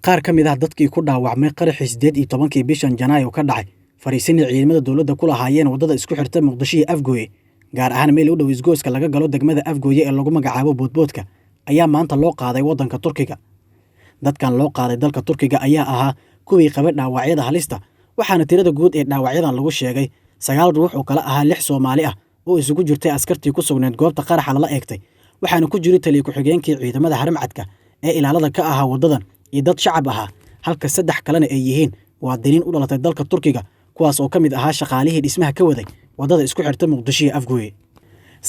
qaar ka mid ah dadkii ku dhaawacmay qaraxii 18 bishan Janaayo ka dhacay fariisin ciidamada dawladda ku lahaayeen wadada isku xirta Muqdisho iyo Afgooye gaar ahaan meel u dhow isgooska laga galo degmada Afgooye ee lagu magacaabo Boodboodka ayaa maanta loo qaaday wadanka Turkiga. Dadkan loo qaaday dalka Turkiga ayaa ahaa kuwii qabay dhaawacyada halista waxaana tirada guud ee dhaawacyadan lagu sheegay 9 ruux oo kala ahaa 6 Soomaali ah oo isugu jirtay askartii ku sugnayd goobta qaraxa la eegtay waxaana ku jiray taliye ku-xigeenkii ciidamada haramcadka ee ilaalada ka ahaa wadadan iyo dad shacab ahaa halka 3 kalena ay yihiin muwaadiniin u dhalatay dalka Turkiga kuwaas oo kamid ahaa shaqaalihii dhismaha ka waday wadada isku xirta Muqdisho iyo Afgooye.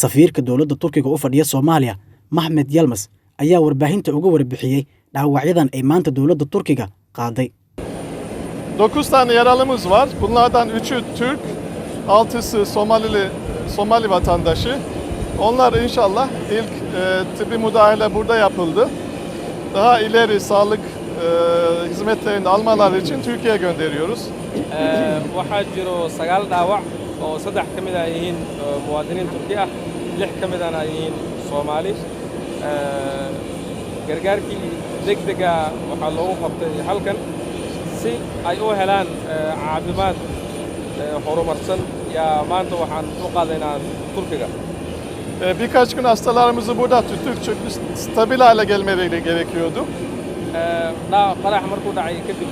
Safiirka dawladda Turkiga u fadhiya Soomaaliya Mahmed Yilmaz ayaa warbaahinta uga warbixiyay dhaawacyadan ay maanta dawladda Turkiga qaaday. 9 tane yaralımız var. Bunlardan 3'ü Türk, 6'sı Somali vatandaşı. Onlar inşallah ilk tıbbi müdahale burada yapıldı. Daha ileri sağlık hizmetlerini almaları için Türkiye'ye gönderiyoruz. waxaa jiro 9 dhaawac oo 3 ka mid ah yihiin muwaadiniin Turki ah 6 ka mid ah yihiin Soomaali gargaarkii degdega waxaa loogu qabtay halkan si ay u helaan caafimaad horumarsan yaa maanta waxaan u qaadaynaa Turkiga. Birkaç gün hastalarımızı burada tuttuk çünkü stabil hale gelmeleri gerekiyordu. qarax markuu dhacay kadib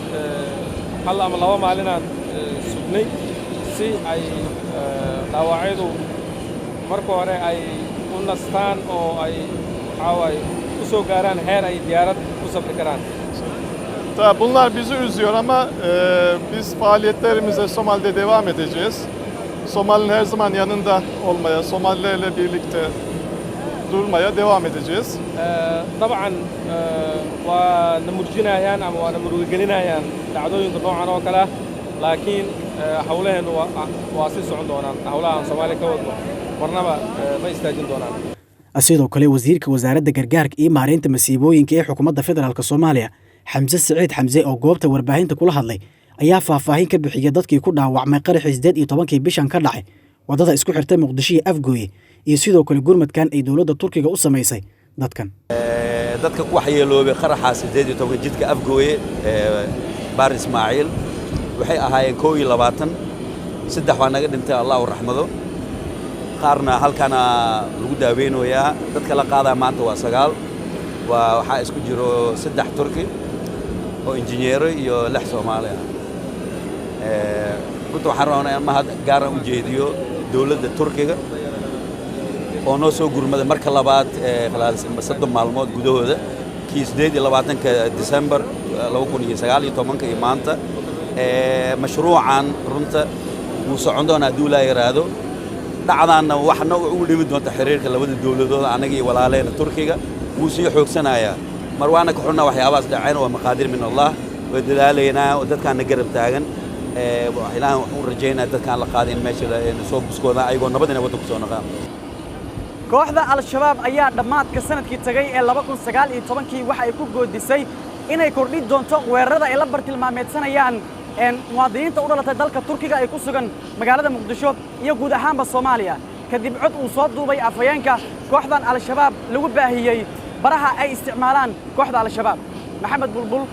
hal ama 2 maalinaan sugnay si ay dhaawacyadu marka hore ay u nastaan oo ay ku soo gaaraan heer ay diyaarad ku safri karaan. Bunlar bizi üzüyor ama biz faaliyetlerimize Somali'de devam edeceğiz. Somali'nin her zaman yanında olmaya, Somalilerle birlikte durmaya devam edeceğiz. طبعاً waa namurjinayaan ama waa namurgelinayaan dhacdooyinka noocan oo kale laakiin hawlaheenu waa sii socon doonaan hawlahan Soomaaliya ka wadno marnaba ma istaajin doonaan. Sidoo kale wasiirka wasaaradda gargaarka iyo maareynta masiibooyinka ee xukuumadda federaalka Soomaaliya Xamse Saciid Xamse oo goobta warbaahinta kula hadlay ayaa faahfaahin ka bixiyay dadkii ku dhaawacmay qaraxii 18 bishan ka dhacay wadada isku xirta Muqdisho iyo Afgooye iyo sidoo kale gurmadkan ay dawladda Turkiga u sameysay dadkan. dadka ku waxyeeloobay qaraxaas 18 jidka Afgooye Baar Ismaaciil waxay ahaayeen 22 saddex waa naga dhintay Allah u raxmado qaarna halkana lagu daaweynayaa dadka la qaaday maanta waa 9 waxa isku jiro 3 Turki oo injineero iyo 6 Soomaali ah runtii waxaan rabnaa in mahad gaar ah u jeediyo dawladda Turkiga oo noo soo gurmaday marka labaad saddex maalmood gudahooda kii 28 December 2019 iyo maanta mashruucan runta wuu socon doonaa haddii la yiraahdo dhacdaana waxna u dhimi doonta xiriirka labada dawladood anaga iyo walaaleena Turkiga wuu sii xoogsanayaa mar waana ka xunna waxyaabaas dhacayna waa maqaadir min Allah way dadaalayna oo dadkaana garab taagan ilaahay wuxuu rajaynayaa dadkaan la qaadin meesha soo buskooda ayagoo nabadina wada ku soo noqon. kooxda al-shabaab ayaa dhamaadka sanadkii tagay ee 2019 waxa ay ku goodisay inay kordhi doonto weerarada ay la bartilmaameedsanayaan muwaadiniinta u dhalatay dalka Turkiga ay ku sugan magaalada Muqdisho iyo guud ahaanba Soomaaliya kadib cod uu soo duubay afayeenka kooxdan al-shabaab lagu baahiyay baraha ay isticmaalaan kooxda al-shabaab Maxamed Bulbul